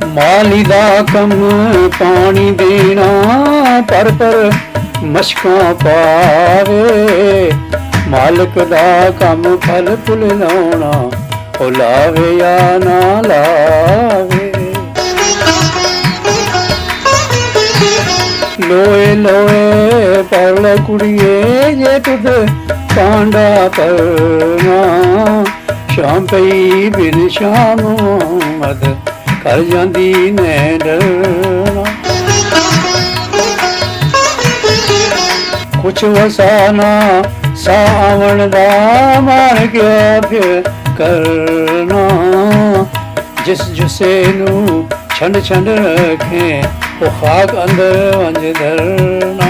ਮਾਲੀ ਦਾ ਕੰਮ ਪਾਣੀ ਦੇਣਾ, ਪਰ ਮਸ਼ਕਾਂ ਪਾਵੇ। ਮਾਲਕ ਦਾ ਕੰਮ ਫਲ ਫੁੱਲ ਲਾਉਣਾ, ਉਹ ਲਾਵੇ ਜਾਂ ਨਾ ਲਾਵੇ। ਲੋਏ ਲੋਏ ਪਰ ਲੈ ਕੁੜੀਏ, ਜੇ ਤੁਧ ਕਾਂਡਾ ਕਰਨਾ। ਸ਼ਾਮ ਪਈ ਬਿਨ ਸ਼ਾਮ ਮਦ ਕਰ ਜਾਂਦੀ ਨੇ ਡਰਨਾ। ਕੁਛ ਵਸਾਨਾ ਸਾਵਣ ਦਾ ਮਾਰ ਗਿਆ ਫਿਰ ਕਰਨਾ। ਜਿਸ ਜੁਸੇ ਨੂੰ ਛੰਡ ਛੰਡ ਰੱਖੇ, ਉਹ ਖਾਕ ਅੰਦਰ ਵੰਜ ਧਰਨਾ।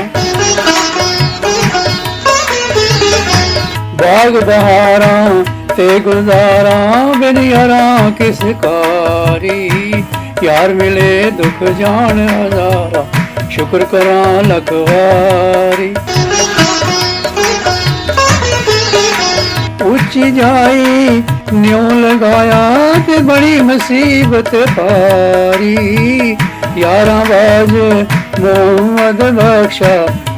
ਬਾਗ ਬਹਾਰਾਂ ਤੇ ਗੁਲਜ਼ਾਰਾਂ, ਬਿਨ ਯਾਰਾਂ ਕਿਸ ਕਾਰੀ। ਯਾਰ ਮਿਲੇ ਦੁੱਖ ਜਾਣ ਹਜ਼ਾਰਾਂ, ਸ਼ੁਕਰ ਕਰਾਂ ਲੱਖ ਵਾਰੀ। ਉੱਚੀ ਜਾਈ ਨਿਉ ਲਗਾਇਆ, ਤੇ ਬੜੀ ਮੁਸੀਬਤ ਪਾਰੀ। यारा बाज मोहम्मद बख्शा,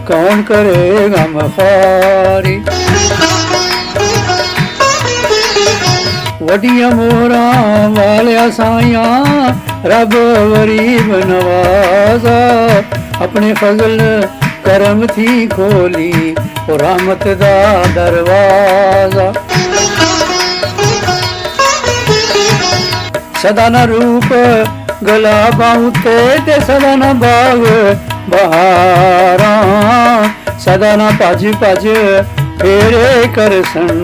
कौन करेगा मखारी। वडिया मोरा वालिया साइया, रब गरीब नवाजा। अपने फजल करम थी खोली, और रहमत दा दरवाजा। सदा न रूप गुलाबां उत्ते, ते सदा न बाग बहारां। सदा न भज भज फेरे करसन,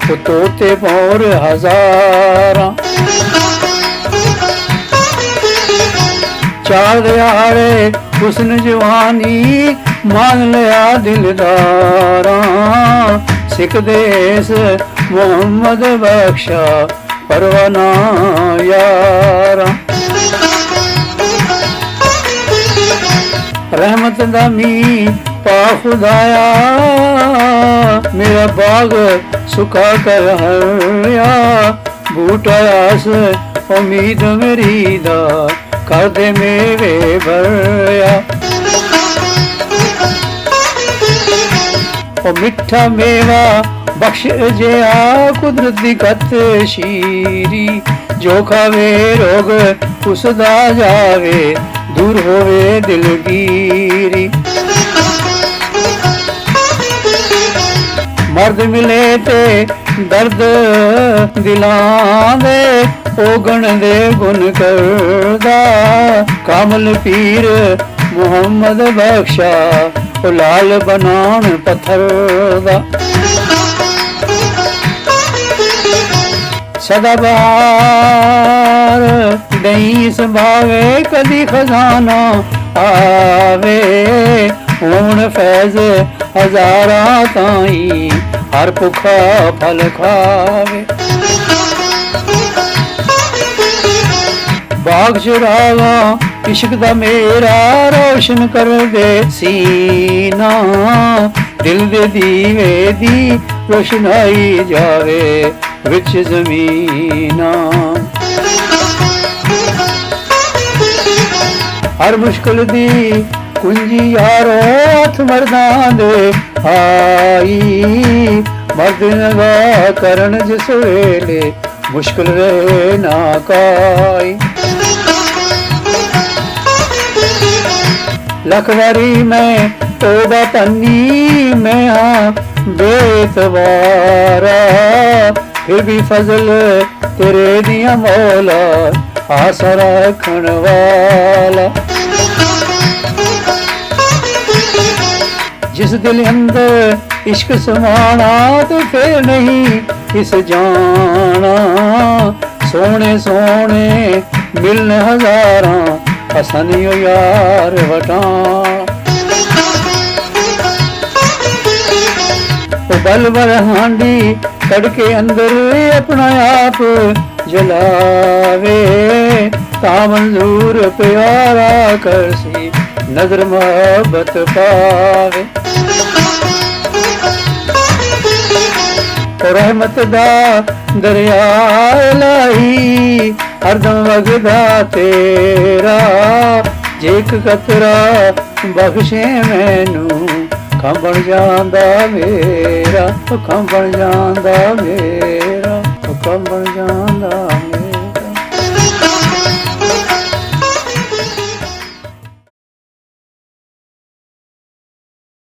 ओ तोते मोर हजारां। चार दिहाड़े हुस्न जवानी, मान लिया दिलदारां। सिख देस मोहम्मद बख्शा, परवाना यारा। रहमत दा मीं पा खुदाया, मेरा बाग सुखा कर हरिया। बूटा आस उम्मीद मेरी दा, कर दे मेवे भरिया। ओ मिठा मेवा बख्श जिया, कुदरत दी कत शीरी। जो खावे रोग उसदा जावे, दूर होवे दिलगीरी। मर्द मिले ते दर्द दिलां दे, ओगण दे गुण करदा। कामल पीर मोहम्मद बख्शा, ओ लाल बनान पत्थर दा। सदा बहार दई संभावे, कदी खजाना आवे। हुण फैज हजारा ताई, हर भुखा फल खावे। बाग चुरावा इश्क दा मेरा, रोशन कर दे सीना। दिल दे दीवे दी रोशनाई जावे, विच जमीना। हर मुश्किल दी कुंजी यारो, हथ मर्दां दे आई। मर्द नगा करन जिस वेले, मुश्किल रहे ना काई। लख वारी मैं तोबा पन्नी, मैं हाँ बेतवारा। फिर भी फजल तेरे दिया मौला, आसरा रखण वाला। जिस दिल अंदर इश्क समाना, तो फिर नहीं इस जाना। सोने सोने मिलन हजारा, हसनियो यार वटां। बल बर हांडी कड़के अंदर, अपना आप जलावे। ता मंजूर प्यारा करसी, नजर मोहब्बत पावे। रहमत दा दरिया लाई, ਹਰਦਮ ਵਗਦਾ ਤੇਰਾ, ਜੇ ਇੱਕ ਕਤਰਾ ਬਖਸ਼ੇ ਮੈਨੂੰ, ਖੰਭਣ ਜਾਂਦਾ ਮੇਰਾ, ਖੰਭਣ ਜਾਂਦਾ ਮੇਰਾ, ਖੰਭਣ ਜਾਂਦਾ